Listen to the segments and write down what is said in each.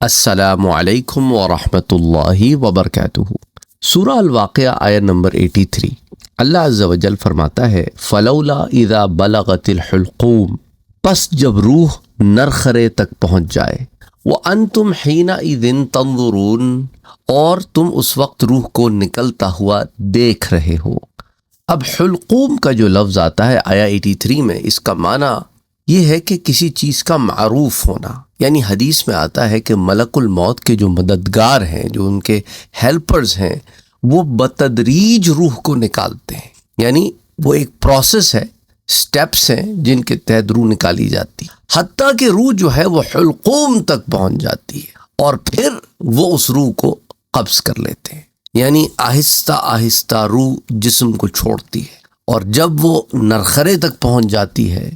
السلام علیکم ورحمۃ اللہ وبرکاتہ۔ سورہ الواقعہ آیت نمبر 83۔ اللہ عز و جل فرماتا ہے فلولا اذا بلغت الحلقوم، پس جب روح نرخرے تک پہنچ جائے، وانتم حینئذ تنظرون، اور تم اس وقت روح کو نکلتا ہوا دیکھ رہے ہو۔ اب حلقوم کا جو لفظ آتا ہے آیا 83 میں، اس کا معنی یہ ہے کہ کسی چیز کا معروف ہونا، یعنی حدیث میں آتا ہے کہ ملک الموت کے جو مددگار ہیں، جو ان کے ہیلپرز ہیں، وہ بتدریج روح کو نکالتے ہیں، یعنی وہ ایک پروسیس ہے، سٹیپس ہیں جن کے تحت روح نکالی جاتی ہے، حتیٰ کہ روح جو ہے وہ حلقوم تک پہنچ جاتی ہے، اور پھر وہ اس روح کو قبض کر لیتے ہیں، یعنی آہستہ آہستہ روح جسم کو چھوڑتی ہے، اور جب وہ نرخرے تک پہنچ جاتی ہے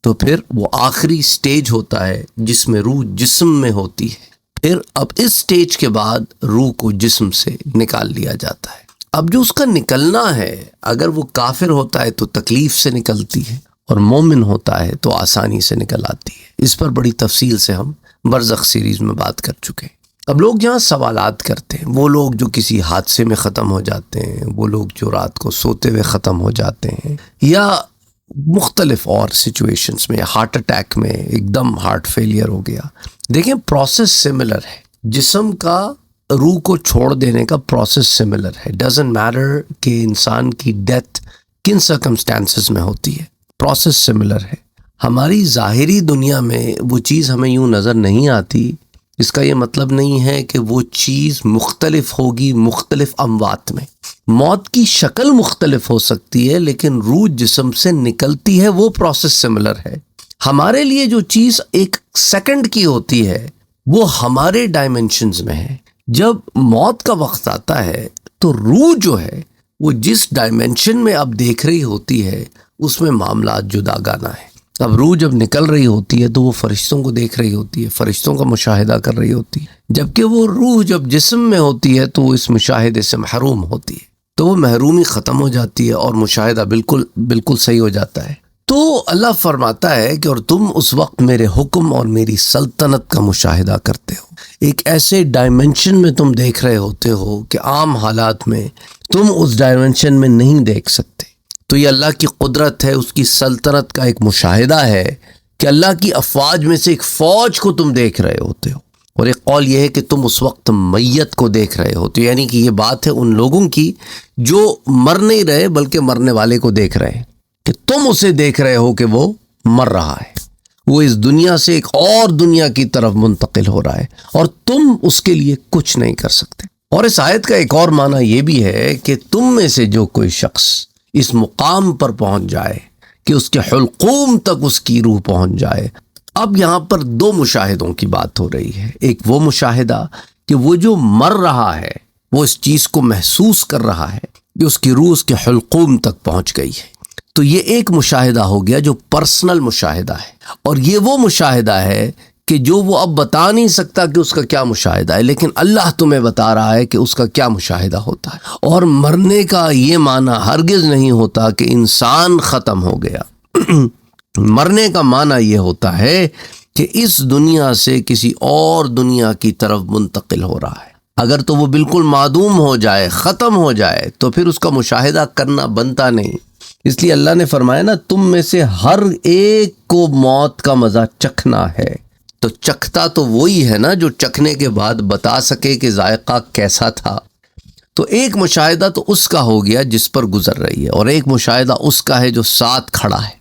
تو پھر وہ آخری سٹیج ہوتا ہے جس میں روح جسم میں ہوتی ہے۔ پھر اب اس سٹیج کے بعد روح کو جسم سے نکال لیا جاتا ہے۔ اب جو اس کا نکلنا ہے، اگر وہ کافر ہوتا ہے تو تکلیف سے نکلتی ہے، اور مومن ہوتا ہے تو آسانی سے نکل آتی ہے۔ اس پر بڑی تفصیل سے ہم برزخ سیریز میں بات کر چکے ہیں۔ اب لوگ یہاں سوالات کرتے ہیں، وہ لوگ جو کسی حادثے میں ختم ہو جاتے ہیں، وہ لوگ جو رات کو سوتے ہوئے ختم ہو جاتے ہیں، یا مختلف اور سچویشنز میں، ہارٹ اٹیک میں ایک دم ہارٹ فیلئر ہو گیا، دیکھیں پروسیس سملر ہے، جسم کا روح کو چھوڑ دینے کا پروسیس سملر ہے۔ ڈزنٹ میٹر کہ انسان کی ڈیتھ کن سرکمسٹانسز میں ہوتی ہے، پروسیس سملر ہے۔ ہماری ظاہری دنیا میں وہ چیز ہمیں یوں نظر نہیں آتی، اس کا یہ مطلب نہیں ہے کہ وہ چیز مختلف ہوگی مختلف اموات میں۔ موت کی شکل مختلف ہو سکتی ہے، لیکن روح جسم سے نکلتی ہے، وہ پروسیس سملر ہے۔ ہمارے لیے جو چیز ایک سیکنڈ کی ہوتی ہے وہ ہمارے ڈائمنشنز میں ہے۔ جب موت کا وقت آتا ہے تو روح جو ہے وہ جس ڈائمنشن میں اب دیکھ رہی ہوتی ہے اس میں معاملات جداگانہ ہے۔ اب روح جب نکل رہی ہوتی ہے تو وہ فرشتوں کو دیکھ رہی ہوتی ہے، فرشتوں کا مشاہدہ کر رہی ہوتی ہے، جبکہ وہ روح جب جسم میں ہوتی ہے تو وہ اس مشاہدے سے محروم ہوتی ہے، تو وہ محرومی ختم ہو جاتی ہے اور مشاہدہ بالکل صحیح ہو جاتا ہے۔ تو اللہ فرماتا ہے کہ اور تم اس وقت میرے حکم اور میری سلطنت کا مشاہدہ کرتے ہو، ایک ایسے ڈائمنشن میں تم دیکھ رہے ہوتے ہو کہ عام حالات میں تم اس ڈائمنشن میں نہیں دیکھ سکتے۔ تو یہ اللہ کی قدرت ہے، اس کی سلطنت کا ایک مشاہدہ ہے کہ اللہ کی افواج میں سے ایک فوج کو تم دیکھ رہے ہوتے ہو، اور ایک قول یہ ہے کہ تم اس وقت میت کو دیکھ رہے ہو، تو یعنی کہ یہ بات ہے ان لوگوں کی جو مر نہیں رہے بلکہ مرنے والے کو دیکھ رہے ہیں، کہ تم اسے دیکھ رہے ہو کہ وہ مر رہا ہے، وہ اس دنیا سے ایک اور دنیا کی طرف منتقل ہو رہا ہے، اور تم اس کے لیے کچھ نہیں کر سکتے۔ اور اس آیت کا ایک اور معنی یہ بھی ہے کہ تم میں سے جو کوئی شخص اس مقام پر پہنچ جائے کہ اس کے حلقوم تک اس کی روح پہنچ جائے۔ اب یہاں پر دو مشاہدوں کی بات ہو رہی ہے، ایک وہ مشاہدہ کہ وہ جو مر رہا ہے وہ اس چیز کو محسوس کر رہا ہے کہ اس کی روح اس کے حلقوم تک پہنچ گئی ہے، تو یہ ایک مشاہدہ ہو گیا جو پرسنل مشاہدہ ہے، اور یہ وہ مشاہدہ ہے کہ جو وہ اب بتا نہیں سکتا کہ اس کا کیا مشاہدہ ہے، لیکن اللہ تمہیں بتا رہا ہے کہ اس کا کیا مشاہدہ ہوتا ہے۔ اور مرنے کا یہ معنی ہرگز نہیں ہوتا کہ انسان ختم ہو گیا، مرنے کا معنی یہ ہوتا ہے کہ اس دنیا سے کسی اور دنیا کی طرف منتقل ہو رہا ہے۔ اگر تو وہ بالکل معدوم ہو جائے، ختم ہو جائے، تو پھر اس کا مشاہدہ کرنا بنتا نہیں۔ اس لیے اللہ نے فرمایا نا، تم میں سے ہر ایک کو موت کا مزہ چکھنا ہے، تو چکھتا تو وہی ہے نا جو چکھنے کے بعد بتا سکے کہ ذائقہ کیسا تھا۔ تو ایک مشاہدہ تو اس کا ہو گیا جس پر گزر رہی ہے، اور ایک مشاہدہ اس کا ہے جو ساتھ کھڑا ہے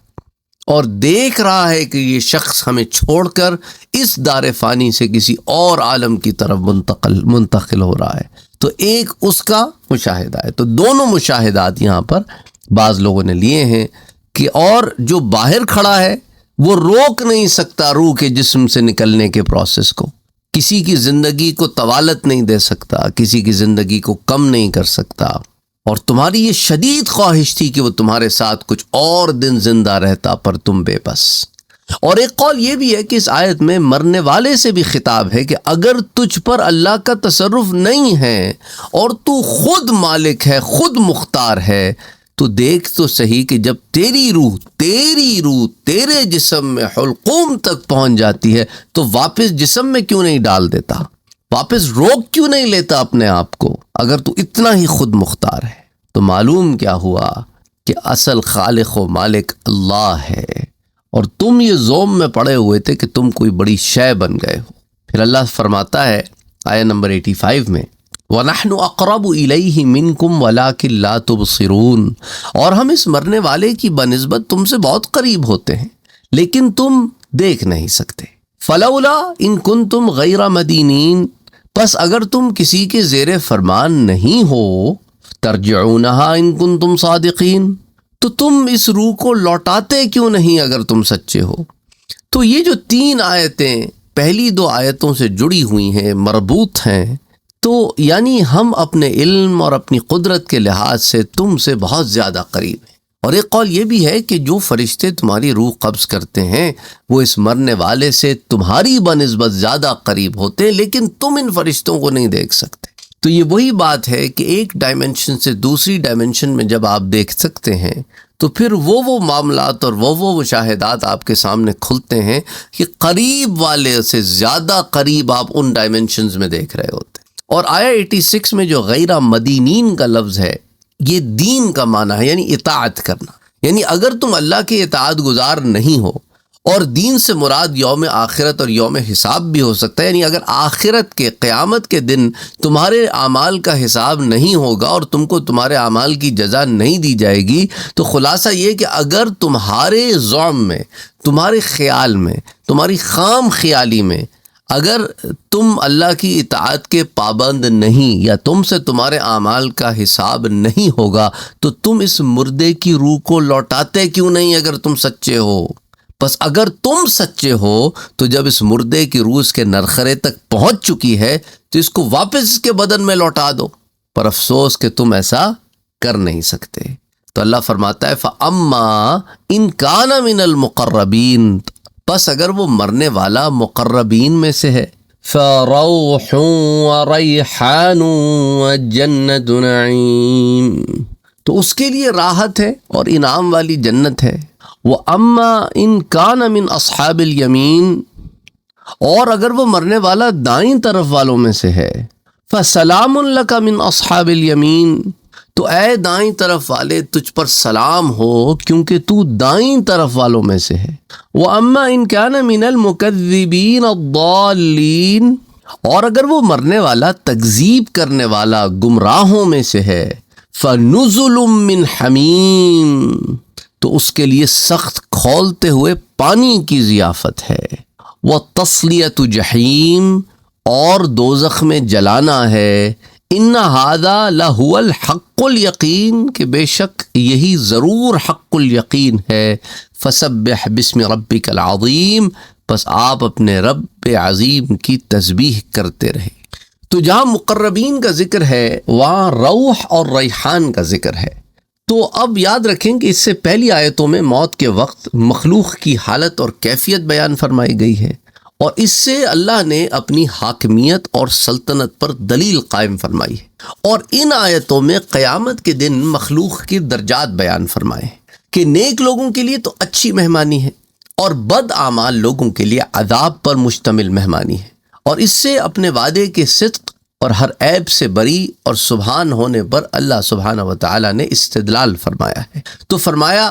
اور دیکھ رہا ہے کہ یہ شخص ہمیں چھوڑ کر اس دار فانی سے کسی اور عالم کی طرف منتقل ہو رہا ہے، تو ایک اس کا مشاہدہ ہے۔ تو دونوں مشاہدات یہاں پر بعض لوگوں نے لیے ہیں کہ اور جو باہر کھڑا ہے وہ روک نہیں سکتا روح کے جسم سے نکلنے کے پروسیس کو، کسی کی زندگی کو طوالت نہیں دے سکتا، کسی کی زندگی کو کم نہیں کر سکتا، اور تمہاری یہ شدید خواہش تھی کہ وہ تمہارے ساتھ کچھ اور دن زندہ رہتا، پر تم بے بس۔ اور ایک قول یہ بھی ہے کہ اس آیت میں مرنے والے سے بھی خطاب ہے کہ اگر تجھ پر اللہ کا تصرف نہیں ہے اور تو خود مالک ہے، خود مختار ہے، تو دیکھ تو صحیح کہ جب تیری روح تیرے جسم میں حلقوم تک پہنچ جاتی ہے تو واپس جسم میں کیوں نہیں ڈال دیتا، واپس روک کیوں نہیں لیتا اپنے آپ کو؟ اگر تو اتنا ہی خود مختار ہے تو معلوم کیا ہوا کہ اصل خالق و مالک اللہ ہے، اور تم یہ زوم میں پڑے ہوئے تھے کہ تم کوئی بڑی شے بن گئے ہو۔ پھر اللہ فرماتا ہے آیت نمبر 85 میں، وَنَحْنُ أَقْرَبُ إِلَيْهِ مِنْكُمْ وَلَكِنْ لَا تُبْصِرُونَ، اور ہم اس مرنے والے کی بنسبت تم سے بہت قریب ہوتے ہیں لیکن تم دیکھ نہیں سکتے۔ فَلَوْلَا إِن كُنْتُمْ غَيْرَ مَدِينِينَ، پس اگر تم کسی کے زیر فرمان نہیں ہو، تَرْجِعُونَهَا إِن كُنْتُمْ صَادِقِينَ، تو تم اس روح کو لوٹاتے کیوں نہیں اگر تم سچے ہو؟ تو یہ جو 3 آیتیں پہلی 2 آیتوں سے جڑی ہوئی ہیں، مربوط ہیں، تو یعنی ہم اپنے علم اور اپنی قدرت کے لحاظ سے تم سے بہت زیادہ قریب ہیں۔ اور ایک قول یہ بھی ہے کہ جو فرشتے تمہاری روح قبض کرتے ہیں وہ اس مرنے والے سے تمہاری بنسبت زیادہ قریب ہوتے ہیں، لیکن تم ان فرشتوں کو نہیں دیکھ سکتے۔ تو یہ وہی بات ہے کہ ایک ڈائمنشن سے دوسری ڈائمنشن میں جب آپ دیکھ سکتے ہیں تو پھر وہ معاملات اور وہ مشاہدات آپ کے سامنے کھلتے ہیں کہ قریب والے سے زیادہ قریب آپ ان ڈائمنشنز میں دیکھ رہے ہوتے ہیں۔ اور آیا 86 میں جو غیر مدینین کا لفظ ہے، یہ دین کا معنی ہے، یعنی اطاعت کرنا۔ یعنی اگر تم اللہ کے اطاعت گزار نہیں ہو، اور دین سے مراد یوم آخرت اور یوم حساب بھی ہو سکتا ہے، یعنی اگر آخرت کے قیامت کے دن تمہارے اعمال کا حساب نہیں ہوگا اور تم کو تمہارے اعمال کی جزا نہیں دی جائے گی، تو خلاصہ یہ کہ اگر تمہارے ذوم میں، تمہارے خیال میں، تمہاری خام خیالی میں اگر تم اللہ کی اطاعت کے پابند نہیں، یا تم سے تمہارے اعمال کا حساب نہیں ہوگا، تو تم اس مردے کی روح کو لوٹاتے کیوں نہیں اگر تم سچے ہو؟ بس اگر تم سچے ہو تو جب اس مردے کی روح اس کے نرخرے تک پہنچ چکی ہے تو اس کو واپس اس کے بدن میں لوٹا دو، پر افسوس کہ تم ایسا کر نہیں سکتے۔ تو اللہ فرماتا ہے فَأَمَّا إِن كَانَ مِنَ الْمُقَرَّبِينَ، بس اگر وہ مرنے والا مقربین میں سے ہے، فَرَوْحٌ وَرَيْحَانٌ وَجَنَّةُ نَعِيمٍ، تو اس کے لیے راحت ہے اور انعام والی جنت ہے۔ وَأَمَّا إِن كَانَ مِنْ أَصْحَابِ الْيَمِينَ، اور اگر وہ مرنے والا دائیں طرف والوں میں سے ہے، فَسَلَامٌ لَكَ مِنْ أَصْحَابِ الْيَمِينَ، تو اے دائیں طرف والے تجھ پر سلام ہو کیونکہ تو دائیں طرف والوں میں سے ہے۔ وَأَمَّا إِن كَانَ مِنَ الْمُكَذِّبِينَ الضَّالِّينَ، اور اگر وہ مرنے والا تکذیب کرنے والا گمراہوں میں سے ہے، فَنُزُلٌ مِّنْ حَمِيمٍ، تو اس کے لیے سخت کھولتے ہوئے پانی کی ضیافت ہے۔ وَتَصْلِيَةُ جَحِيمٍ، اور دوزخ میں جلانا ہے۔ إِنَّ هَذَا لَهُوَ الْحَقُّ الْيَقِينَ، کہ بے شک یہی ضرور حق الیقین ہے۔ فَسَبِّحْ بِاسْمِ رَبِّكَ الْعَظِيمِ، بس آپ اپنے رب عظیم کی تسبیح کرتے رہے۔ تو جہاں مقربین کا ذکر ہے وہاں روح اور ریحان کا ذکر ہے۔ تو اب یاد رکھیں کہ اس سے پہلی آیتوں میں موت کے وقت مخلوق کی حالت اور کیفیت بیان فرمائی گئی ہے، اور اس سے اللہ نے اپنی حاکمیت اور سلطنت پر دلیل قائم فرمائی ہے۔ اور ان آیتوں میں قیامت کے دن مخلوق کے درجات بیان فرمائے ہیں کہ نیک لوگوں کے لیے تو اچھی مہمانی ہے، اور بد اعمال لوگوں کے لیے عذاب پر مشتمل مہمانی ہے۔ اور اس سے اپنے وعدے کے صدق اور ہر عیب سے بری اور سبحان ہونے پر اللہ سبحانہ و تعالی نے استدلال فرمایا ہے۔ تو فرمایا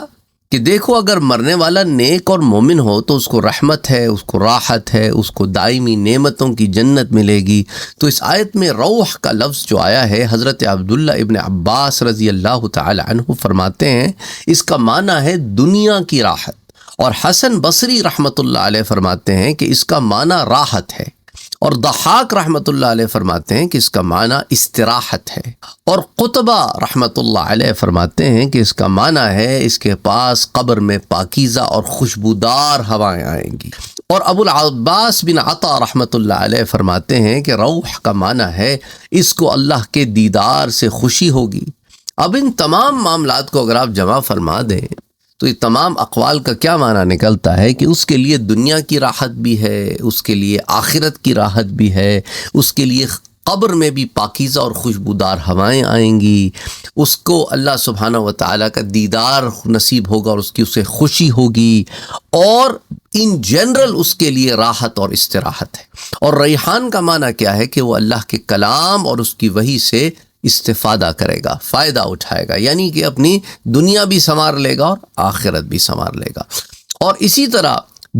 کہ دیکھو اگر مرنے والا نیک اور مومن ہو تو اس کو رحمت ہے، اس کو راحت ہے، اس کو دائمی نعمتوں کی جنت ملے گی۔ تو اس آیت میں روح کا لفظ جو آیا ہے، حضرت عبداللہ ابن عباس رضی اللہ تعالی عنہ فرماتے ہیں اس کا معنی ہے دنیا کی راحت، اور حسن بصری رحمۃ اللہ علیہ فرماتے ہیں کہ اس کا معنی راحت ہے، اور ضحاک رحمۃ اللہ علیہ فرماتے ہیں کہ اس کا معنی استراحت ہے، اور قطبہ رحمۃ اللہ علیہ فرماتے ہیں کہ اس کا معنی ہے اس کے پاس قبر میں پاکیزہ اور خوشبودار ہوائیں آئیں گی۔ اور ابو العباس بن عطا رحمۃ اللہ علیہ فرماتے ہیں کہ روح کا معنی ہے اس کو اللہ کے دیدار سے خوشی ہوگی۔ اب ان تمام معاملات کو اگر آپ جمع فرما دیں تو یہ تمام اقوال کا کیا معنی نکلتا ہے کہ اس کے لیے دنیا کی راحت بھی ہے، اس کے لیے آخرت کی راحت بھی ہے، اس کے لیے قبر میں بھی پاکیزہ اور خوشبودار ہوائیں آئیں گی، اس کو اللہ سبحانہ و تعالیٰ کا دیدار نصیب ہوگا اور اسے خوشی ہوگی، اور ان جنرل اس کے لیے راحت اور استراحت ہے۔ اور ریحان کا معنی کیا ہے کہ وہ اللہ کے کلام اور اس کی وحی سے استفادہ کرے گا، فائدہ اٹھائے گا، یعنی کہ اپنی دنیا بھی سنوار لے گا اور آخرت بھی سنوار لے گا۔ اور اسی طرح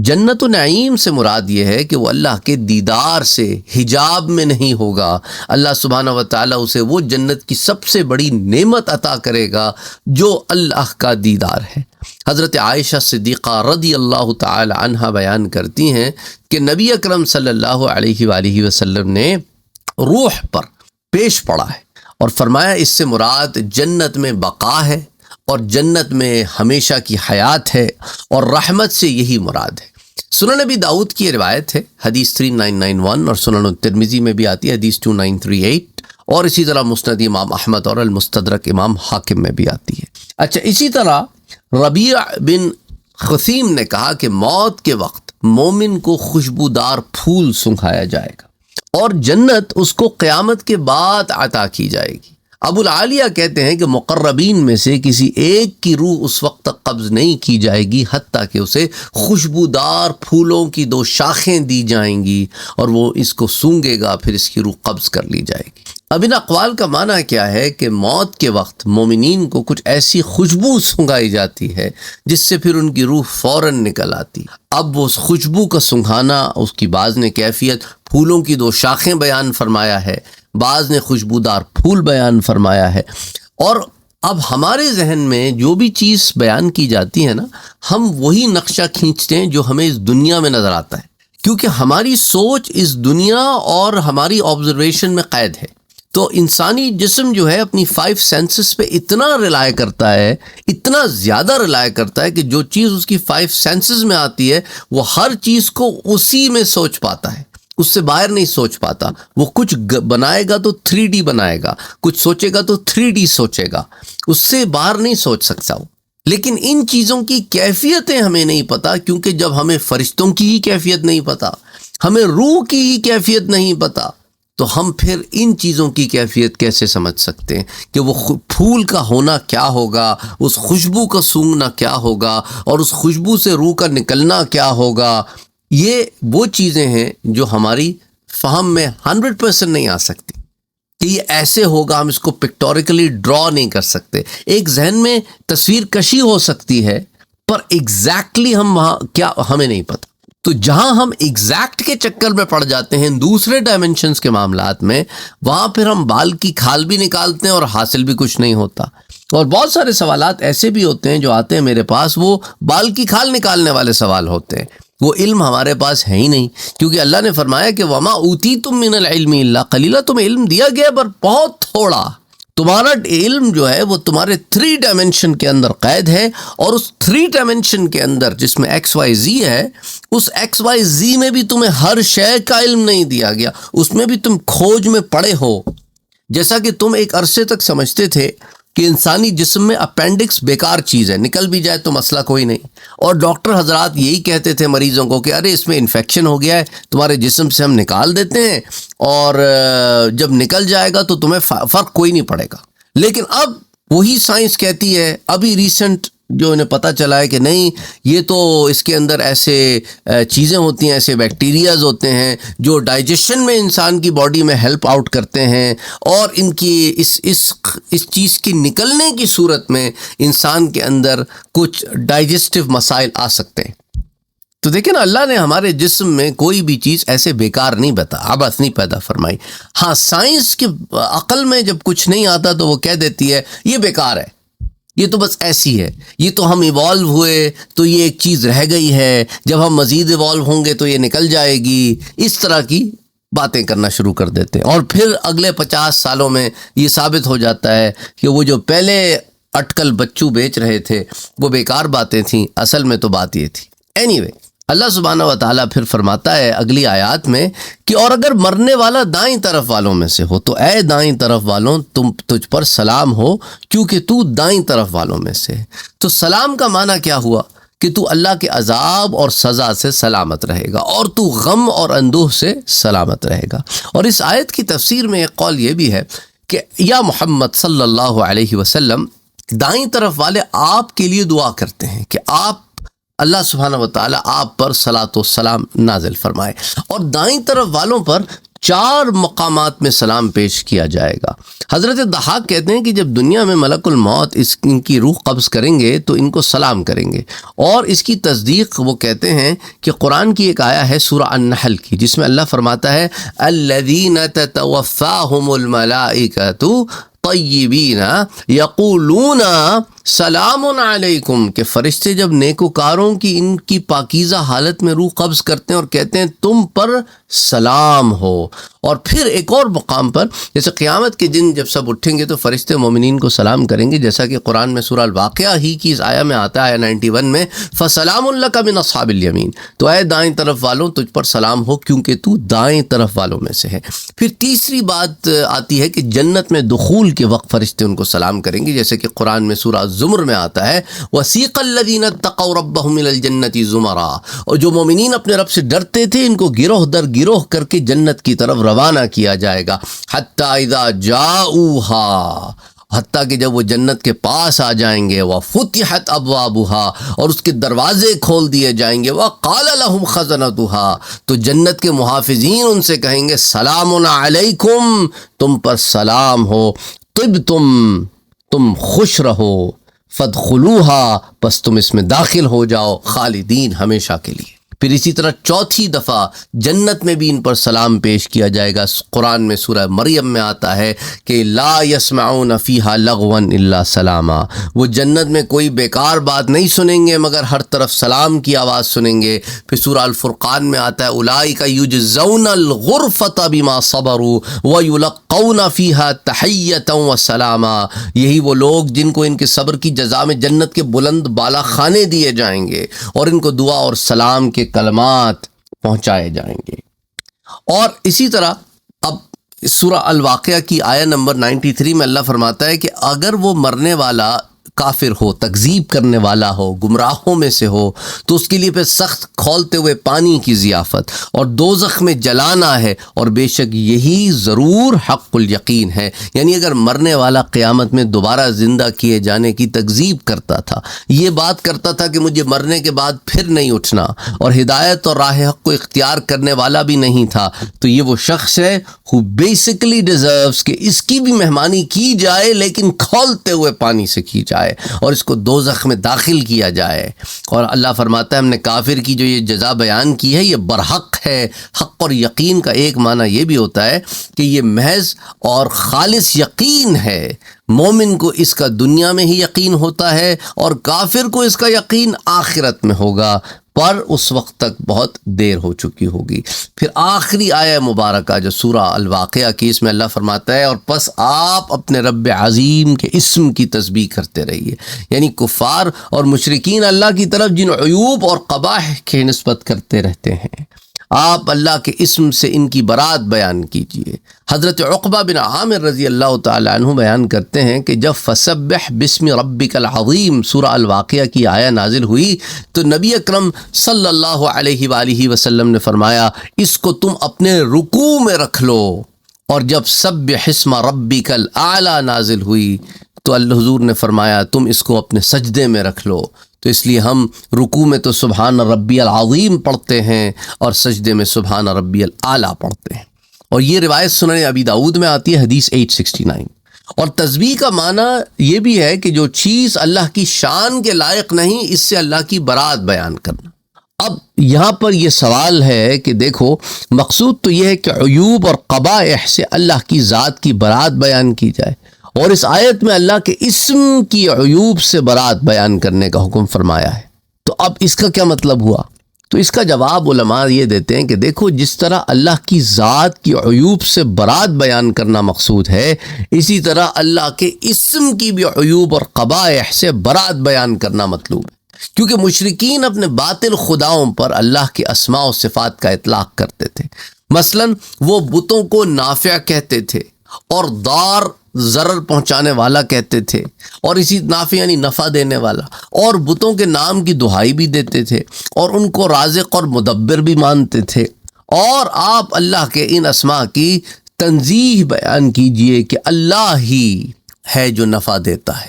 جنت و نعیم سے مراد یہ ہے کہ وہ اللہ کے دیدار سے حجاب میں نہیں ہوگا، اللہ سبحانہ و تعالیٰ اسے وہ جنت کی سب سے بڑی نعمت عطا کرے گا جو اللہ کا دیدار ہے۔ حضرت عائشہ صدیقہ رضی اللہ تعالی عنہا بیان کرتی ہیں کہ نبی اکرم صلی اللہ علیہ وآلہ وسلم نے روح پر پیش پڑا ہے اور فرمایا اس سے مراد جنت میں بقا ہے اور جنت میں ہمیشہ کی حیات ہے، اور رحمت سے یہی مراد ہے۔ سنن نبی داؤد کی روایت ہے، حدیث 3991، اور سنن الترمذی میں بھی آتی ہے حدیث 2938، اور اسی طرح مسند امام احمد اور المستدرک امام حاکم میں بھی آتی ہے۔ اچھا، اسی طرح ربیع بن خثیم نے کہا کہ موت کے وقت مومن کو خوشبودار پھول سنگھایا جائے گا اور جنت اس کو قیامت کے بعد عطا کی جائے گی۔ ابو العالیہ کہتے ہیں کہ مقربین میں سے کسی ایک کی روح اس وقت تک قبض نہیں کی جائے گی حتیٰ کہ اسے خوشبودار پھولوں کی 2 شاخیں دی جائیں گی اور وہ اس کو سونگے گا، پھر اس کی روح قبض کر لی جائے گی۔ اب ان اقوال کا معنی کیا ہے کہ موت کے وقت مومنین کو کچھ ایسی خوشبو سنگھائی جاتی ہے جس سے پھر ان کی روح فوراً نکل آتی۔ اب وہ اس خوشبو کا سنگھانا، اس کی بعض نے کیفیت پھولوں کی 2 شاخیں بیان فرمایا ہے، بعض نے خوشبودار پھول بیان فرمایا ہے۔ اور اب ہمارے ذہن میں جو بھی چیز بیان کی جاتی ہے نا، ہم وہی نقشہ کھینچتے ہیں جو ہمیں اس دنیا میں نظر آتا ہے، کیونکہ ہماری سوچ اس دنیا اور ہماری آبزرویشن میں قید ہے۔ تو انسانی جسم جو ہے اپنی 5 سینسز پہ اتنا ریلائے کرتا ہے، اتنا زیادہ ریلائے کرتا ہے کہ جو چیز اس کی 5 سینسز میں آتی ہے وہ ہر چیز کو اسی میں سوچ پاتا ہے، اس سے باہر نہیں سوچ پاتا۔ وہ کچھ بنائے گا تو 3D بنائے گا، کچھ سوچے گا تو 3D سوچے گا، اس سے باہر نہیں سوچ سکتا وہ۔ لیکن ان چیزوں کی کیفیتیں ہمیں نہیں پتہ، کیونکہ جب ہمیں فرشتوں کی ہی کیفیت نہیں پتہ، ہمیں روح کی ہی کیفیت نہیں پتہ، تو ہم پھر ان چیزوں کی کیفیت کیسے سمجھ سکتے ہیں کہ وہ پھول کا ہونا کیا ہوگا، اس خوشبو کا سونگنا کیا ہوگا، اور اس خوشبو سے روح کا نکلنا کیا ہوگا۔ یہ وہ چیزیں ہیں جو ہماری فہم میں 100% نہیں آ سکتی کہ یہ ایسے ہوگا، ہم اس کو پکٹوریکلی ڈرا نہیں کر سکتے۔ ایک ذہن میں تصویر کشی ہو سکتی ہے، پر ایگزیکٹلی ہم وہاں کیا ہمیں نہیں پتہ۔ تو جہاں ہم ایگزیکٹ کے چکر میں پڑ جاتے ہیں دوسرے ڈائمنشنز کے معاملات میں، وہاں پھر ہم بال کی کھال بھی نکالتے ہیں اور حاصل بھی کچھ نہیں ہوتا۔ اور بہت سارے سوالات ایسے بھی ہوتے ہیں جو آتے ہیں میرے پاس، وہ بال کی کھال نکالنے والے سوال ہوتے ہیں، وہ علم ہمارے پاس ہے ہی نہیں، کیونکہ اللہ نے فرمایا کہ وَمَا أُوتِيتُم مِّنَ الْعِلْمِ إِلَّا قَلِيلًا، تمہیں علم دیا گیا پر بہت تھوڑا۔ تمہارا علم جو ہے وہ تمہارے 3 ڈائمنشن کے اندر قید ہے، اور اس 3 ڈائمنشن کے اندر جس میں XYZ ہے، اس XYZ میں بھی تمہیں ہر شے کا علم نہیں دیا گیا، اس میں بھی تم کھوج میں پڑے ہو۔ جیسا کہ تم ایک عرصے تک سمجھتے تھے کہ انسانی جسم میں اپینڈکس بیکار چیز ہے، نکل بھی جائے تو مسئلہ کوئی نہیں، اور ڈاکٹر حضرات یہی کہتے تھے مریضوں کو کہ ارے اس میں انفیکشن ہو گیا ہے، تمہارے جسم سے ہم نکال دیتے ہیں اور جب نکل جائے گا تو تمہیں فرق کوئی نہیں پڑے گا۔ لیکن اب وہی سائنس کہتی ہے، ابھی ریسنٹ جو انہیں پتہ چلا ہے کہ نہیں، یہ تو اس کے اندر ایسے چیزیں ہوتی ہیں، ایسے بیکٹیریاز ہوتے ہیں جو ڈائجیشن میں انسان کی باڈی میں ہیلپ آؤٹ کرتے ہیں، اور ان کی اس چیز کی نکلنے کی صورت میں انسان کے اندر کچھ ڈائجسٹو مسائل آ سکتے ہیں۔ تو دیکھیں نا، اللہ نے ہمارے جسم میں کوئی بھی چیز ایسے بیکار نہیں عبث نہیں پیدا فرمائی۔ ہاں، سائنس کی عقل میں جب کچھ نہیں آتا تو وہ کہہ دیتی ہے یہ بیکار ہے، یہ تو بس ایسی ہے، یہ تو ہم ایوالو ہوئے تو یہ ایک چیز رہ گئی ہے، جب ہم مزید ایوالو ہوں گے تو یہ نکل جائے گی، اس طرح کی باتیں کرنا شروع کر دیتے ہیں۔ اور پھر اگلے 50 سالوں میں یہ ثابت ہو جاتا ہے کہ وہ جو پہلے اٹکل بچو بیچ رہے تھے وہ بیکار باتیں تھیں، اصل میں تو بات یہ تھی۔ اینی اللہ سبحانہ و تعالیٰ پھر فرماتا ہے اگلی آیات میں کہ اور اگر مرنے والا دائیں طرف والوں میں سے ہو تو اے دائیں طرف والوں تجھ پر سلام ہو، کیونکہ تو دائیں طرف والوں میں سے ہے۔ تو سلام کا معنی کیا ہوا کہ تو اللہ کے عذاب اور سزا سے سلامت رہے گا اور تو غم اور اندوہ سے سلامت رہے گا۔ اور اس آیت کی تفسیر میں ایک قول یہ بھی ہے کہ یا محمد صلی اللہ علیہ وسلم، دائیں طرف والے آپ کے لیے دعا کرتے ہیں کہ آپ اللہ سبحانہ وتعالیٰ آپ پر صلاۃ و سلام نازل فرمائے، اور دائیں طرف والوں پر 4 مقامات میں سلام پیش کیا جائے گا۔ حضرت ضحاک کہتے ہیں کہ جب دنیا میں ملک الموت ان کی روح قبض کریں گے تو ان کو سلام کریں گے، اور اس کی تصدیق وہ کہتے ہیں کہ قرآن کی ایک آیہ ہے سورہ النحل کی، جس میں اللہ فرماتا ہے الذین تتوفاہم الملائکۃ طیبین یقولون سلام علیکم، کہ فرشتے جب نیکوکاروں کی ان کی پاکیزہ حالت میں روح قبض کرتے ہیں اور کہتے ہیں تم پر سلام ہو۔ اور پھر ایک اور مقام پر جیسے قیامت کے دن جب سب اٹھیں گے تو فرشتے مومنین کو سلام کریں گے، جیسا کہ قرآن میں سورہ الواقعہ ہی کی اس آیہ میں آتا ہے 91 میں فَسَلَامٌ لَكَ مِنْ أَصْحَابِ الْيَمِينَ، تو اے دائیں طرف والوں تجھ پر سلام ہو کیونکہ تو دائیں طرف والوں میں سے ہے۔ پھر تیسری بات آتی ہے کہ جنت میں دخول کے وقت فرشتے ان کو سلام کریں گے، جیسے کہ قرآن میں سورہ زمر میں آتا ہے وَسِيقَ الَّذِينَ اتَّقَوْا رَبَّهُمْ إِلَى الْجَنَّةِ زُمَرًا، اور جو مومنین اپنے رب سے ڈرتے تھے ان کو گروہ در گروہ کر کے جنت کی طرف روانہ کیا جائے گا، حَتَّى إِذَا جَاءُوهَا، حتیٰ کہ جب وہ جنت کے پاس آ جائیں گے، وَفُتِحَتْ أَبْوَابُهَا، اور اس کے دروازے کھول دیے جائیں گے، وَقَالَ لَهُمْ خَزَنَتُهَا، تو جنت کے محافظین ان سے کہیں گے سلام علیکم، تم پر سلام ہو، طبتم، تم خوش رہو، فادخلوها، پس تم اس میں داخل ہو جاؤ، خالدین، ہمیشہ کے لیے۔ پھر اسی طرح چوتھی دفعہ جنت میں بھی ان پر سلام پیش کیا جائے گا، قرآن میں سورہ مریم میں آتا ہے کہ لا يسمعون فیہا لغوا الا سلاما، وہ جنت میں کوئی بیکار بات نہیں سنیں گے مگر ہر طرف سلام کی آواز سنیں گے۔ پھر سورہ الفرقان میں آتا ہے اولئک یجزون الغرفۃ بما صبروا ویلقون فیہا تحیۃ وسلاما، یہی وہ لوگ جن کو ان کے صبر کی جزا میں جنت کے بلند بالا خانے دیے جائیں گے اور ان کو دعا اور سلام کے کلمات پہنچائے جائیں گے۔ اور اسی طرح اب سورہ الواقعہ کی آیہ نمبر 93 میں اللہ فرماتا ہے کہ اگر وہ مرنے والا کافر ہو، تکذیب کرنے والا ہو، گمراہوں میں سے ہو، تو اس کے لیے پھر سخت کھولتے ہوئے پانی کی ضیافت اور دوزخ میں جلانا ہے، اور بے شک یہی ضرور حق الیقین ہے، یعنی اگر مرنے والا قیامت میں دوبارہ زندہ کیے جانے کی تکذیب کرتا تھا، یہ بات کرتا تھا کہ مجھے مرنے کے بعد پھر نہیں اٹھنا، اور ہدایت اور راہ حق کو اختیار کرنے والا بھی نہیں تھا، تو یہ وہ شخص ہے who basically deserves کہ اس کی بھی مہمانی کی جائے لیکن کھولتے ہوئے پانی سے کی جائے اور اس کو دوزخ میں داخل کیا جائے۔ اور اللہ فرماتا ہے ہم نے کافر کی جو یہ جزا بیان کی ہے یہ برحق ہے۔ حق اور یقین کا ایک معنی یہ بھی ہوتا ہے کہ یہ محض اور خالص یقین ہے، مومن کو اس کا دنیا میں ہی یقین ہوتا ہے اور کافر کو اس کا یقین آخرت میں ہوگا، پر اس وقت تک بہت دیر ہو چکی ہوگی۔ پھر آخری آیہ مبارکہ جو سورہ الواقعہ کی، اس میں اللہ فرماتا ہے اور پس آپ اپنے رب عظیم کے اسم کی تسبیح کرتے رہیے، یعنی کفار اور مشرکین اللہ کی طرف جن عیوب اور قباح کی نسبت کرتے رہتے ہیں، آپ اللہ کے اسم سے ان کی برات بیان کیجئے۔ حضرت عقبہ بن عامر رضی اللہ تعالی عنہ بیان کرتے ہیں کہ جب فسبح بسم ربک العظیم سورہ الواقعہ کی آیہ نازل ہوئی تو نبی اکرم صلی اللہ علیہ وآلہ وسلم نے فرمایا اس کو تم اپنے رکوع میں رکھ لو، اور جب سبح اسم ربک الاعلی نازل ہوئی تو اللہ حضور نے فرمایا تم اس کو اپنے سجدے میں رکھ لو۔ تو اس لیے ہم رکوع میں تو سبحان ربی العظیم پڑھتے ہیں اور سجدے میں سبحان ربی الاعلیٰ پڑھتے ہیں، اور یہ روایت سنن ابی داؤد میں آتی ہے حدیث 869۔ اور تسبیح کا معنی یہ بھی ہے کہ جو چیز اللہ کی شان کے لائق نہیں اس سے اللہ کی برات بیان کرنا۔ اب یہاں پر یہ سوال ہے کہ دیکھو مقصود تو یہ ہے کہ عیوب اور قبائح سے اللہ کی ذات کی برات بیان کی جائے، اور اس آیت میں اللہ کے اسم کی عیوب سے برات بیان کرنے کا حکم فرمایا ہے، تو اب اس کا کیا مطلب ہوا؟ تو اس کا جواب علماء یہ دیتے ہیں کہ دیکھو جس طرح اللہ کی ذات کی عیوب سے برات بیان کرنا مقصود ہے، اسی طرح اللہ کے اسم کی بھی عیوب اور قبائح سے برات بیان کرنا مطلوب ہے، کیونکہ مشرکین اپنے باطل خداؤں پر اللہ کے اسماء و صفات کا اطلاق کرتے تھے۔ مثلا وہ بتوں کو نافع کہتے تھے اور دار ضرر پہنچانے والا کہتے تھے، اور اسی نافع یعنی نفع دینے والا، اور بتوں کے نام کی دہائی بھی دیتے تھے، اور ان کو رازق اور مدبر بھی مانتے تھے۔ اور آپ اللہ کے ان اسماء کی تنزیہ بیان کیجئے کہ اللہ ہی ہے جو نفع دیتا ہے،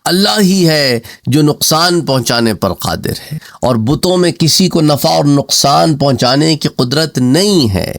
اللہ ہی ہے جو نقصان پہنچانے پر قادر ہے، اور بتوں میں کسی کو نفع اور نقصان پہنچانے کی قدرت نہیں ہے،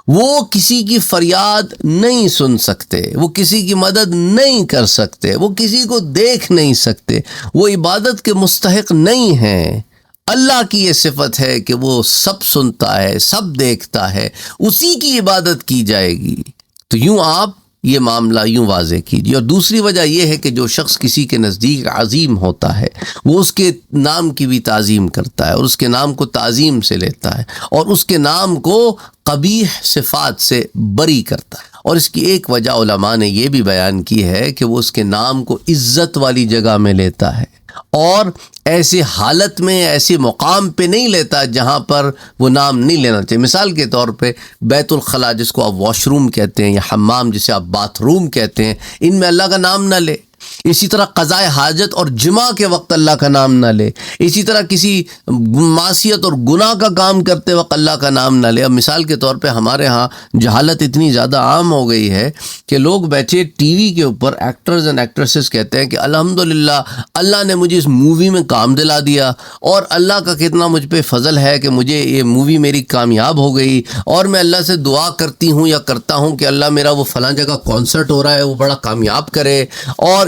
وہ کسی کی فریاد نہیں سن سکتے، وہ کسی کی مدد نہیں کر سکتے، وہ کسی کو دیکھ نہیں سکتے، وہ عبادت کے مستحق نہیں ہیں۔ اللہ کی یہ صفت ہے کہ وہ سب سنتا ہے، سب دیکھتا ہے، اسی کی عبادت کی جائے گی۔ تو یوں آپ یہ معاملہ یوں واضح کیجیے۔ اور دوسری وجہ یہ ہے کہ جو شخص کسی کے نزدیک عظیم ہوتا ہے وہ اس کے نام کی بھی تعظیم کرتا ہے، اور اس کے نام کو تعظیم سے لیتا ہے، اور اس کے نام کو قبیح صفات سے بری کرتا ہے۔ اور اس کی ایک وجہ علماء نے یہ بھی بیان کی ہے کہ وہ اس کے نام کو عزت والی جگہ میں لیتا ہے، اور ایسی حالت میں، ایسے مقام پہ نہیں لیتا جہاں پر وہ نام نہیں لینا چاہیے۔ مثال کے طور پہ بیت الخلاء جس کو آپ واش روم کہتے ہیں، یا حمام جسے آپ باتھ روم کہتے ہیں، ان میں اللہ کا نام نہ لے۔ اسی طرح قضاء حاجت اور جمعہ کے وقت اللہ کا نام نہ لے۔ اسی طرح کسی معصیت اور گناہ کا کام کرتے وقت اللہ کا نام نہ لے۔ اب مثال کے طور پہ ہمارے ہاں جہالت اتنی زیادہ عام ہو گئی ہے کہ لوگ بیٹھے ٹی وی کے اوپر ایکٹرز اینڈ ایکٹریسز کہتے ہیں کہ الحمدللہ اللہ نے مجھے اس مووی میں کام دلا دیا، اور اللہ کا کتنا مجھ پہ فضل ہے کہ مجھے یہ مووی میری کامیاب ہو گئی، اور میں اللہ سے دعا کرتی ہوں یا کرتا ہوں کہ اللہ میرا وہ فلاں جگہ کانسرٹ ہو رہا ہے وہ بڑا کامیاب کرے، اور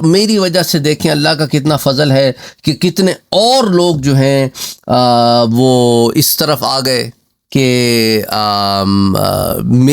میری وجہ سے دیکھیں اللہ کا کتنا فضل ہے کہ کتنے اور لوگ جو ہیں وہ اس طرف آ گئے کہ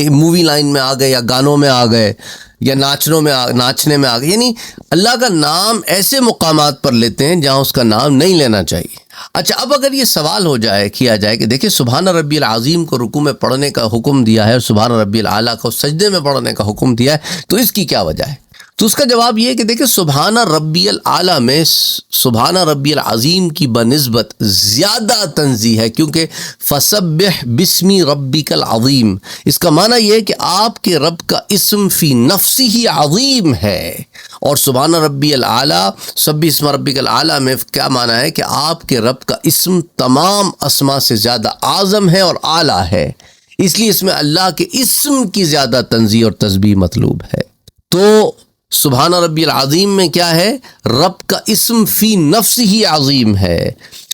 مووی لائن میں آ گئے، یا گانوں میں آ گئے، یا ناچنے میں آ گئے۔ یعنی اللہ کا نام ایسے مقامات پر لیتے ہیں جہاں اس کا نام نہیں لینا چاہیے۔ اچھا، اب اگر یہ سوال کیا جائے کہ دیکھیں سبحان ربی العظیم کو رکوع میں پڑھنے کا حکم دیا ہے، اور سبحان ربی الاعلیٰ کو سجدے میں پڑھنے کا حکم دیا ہے، تو اس کی کیا وجہ ہے؟ تو اس کا جواب یہ ہے کہ دیکھیں سبحان ربی الاعلیٰ میں سبحان ربی العظیم کی بنسبت زیادہ تنزیہ ہے، کیونکہ فسبح بسم ربک العظیم، اس کا معنی یہ ہے کہ آپ کے رب کا اسم فی نفسی ہی عظیم ہے۔ اور سبحان ربی الاعلیٰ، سبح اسم ربک الاعلیٰ میں کیا معنی ہے کہ آپ کے رب کا اسم تمام اسما سے زیادہ اعظم ہے اور اعلیٰ ہے، اس لیے اس میں اللہ کے اسم کی زیادہ تنزیہ اور تسبیح مطلوب ہے۔ تو سبحان ربی العظیم میں کیا ہے؟ رب کا اسم فی نفس ہی عظیم ہے،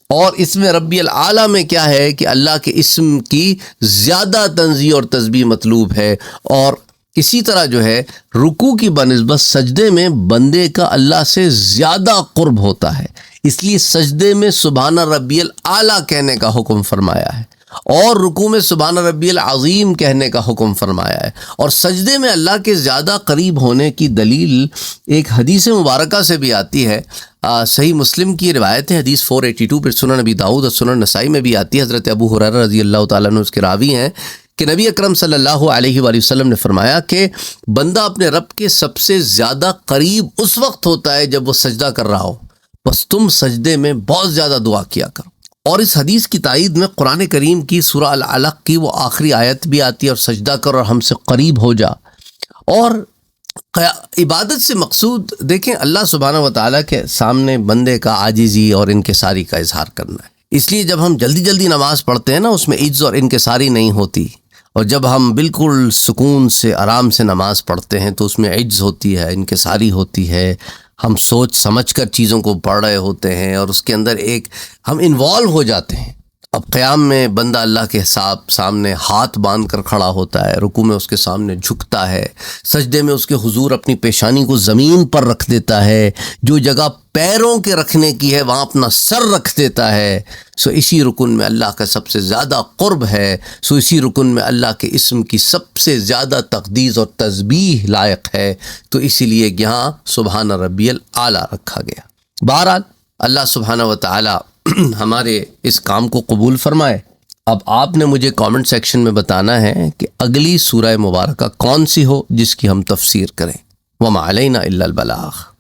اور اس میں ربی الاعلیٰ میں کیا ہے کہ اللہ کے اسم کی زیادہ تنزیہ اور تسبیح مطلوب ہے۔ اور اسی طرح جو ہے رکوع کی بنسبت سجدے میں بندے کا اللہ سے زیادہ قرب ہوتا ہے، اس لیے سجدے میں سبحان ربی الاعلیٰ کہنے کا حکم فرمایا ہے، اور رکوع میں سبحان ربی العظیم کہنے کا حکم فرمایا ہے۔ اور سجدے میں اللہ کے زیادہ قریب ہونے کی دلیل ایک حدیث مبارکہ سے بھی آتی ہے، صحیح مسلم کی روایت ہے، حدیث 482، پھر سنن نبی داؤد اور سنن نسائی میں بھی آتی ہے۔ حضرت ابو ہریرہ رضی اللہ تعالیٰ عنہ اس کے راوی ہیں کہ نبی اکرم صلی اللہ علیہ وآلہ وسلم نے فرمایا کہ بندہ اپنے رب کے سب سے زیادہ قریب اس وقت ہوتا ہے جب وہ سجدہ کر رہا ہو، بس تم سجدے میں بہت زیادہ دعا کیا کرو۔ اور اس حدیث کی تائید میں قرآن کریم کی سورہ العلق کی وہ آخری آیت بھی آتی ہے، اور سجدہ کر اور ہم سے قریب ہو جا۔ اور عبادت سے مقصود دیکھیں اللہ سبحانہ و تعالیٰ کے سامنے بندے کا عاجزی اور انکساری کا اظہار کرنا ہے۔ اس لیے جب ہم جلدی جلدی نماز پڑھتے ہیں نا، اس میں عجز اور انکساری نہیں ہوتی، اور جب ہم بالکل سکون سے آرام سے نماز پڑھتے ہیں تو اس میں عجز ہوتی ہے، انکساری ہوتی ہے، ہم سوچ سمجھ کر چیزوں کو پڑھ رہے ہوتے ہیں، اور اس کے اندر ہم انوالو ہو جاتے ہیں۔ اب قیام میں بندہ اللہ کے سامنے ہاتھ باندھ کر کھڑا ہوتا ہے، رکوع میں اس کے سامنے جھکتا ہے، سجدے میں اس کے حضور اپنی پیشانی کو زمین پر رکھ دیتا ہے، جو جگہ پیروں کے رکھنے کی ہے وہاں اپنا سر رکھ دیتا ہے۔ سو اسی رکن میں اللہ کا سب سے زیادہ قرب ہے، سو اسی رکن میں اللہ کے اسم کی سب سے زیادہ تقدیس اور تسبیح لائق ہے، تو اسی لیے یہاں سبحان ربی الاعلیٰ رکھا گیا۔ بہرحال اللہ سبحانہ و تعالی ہمارے اس کام کو قبول فرمائے۔ اب آپ نے مجھے کامنٹ سیکشن میں بتانا ہے کہ اگلی سورہ مبارکہ کون سی ہو جس کی ہم تفسیر کریں۔ وما علینا الا البلاغ۔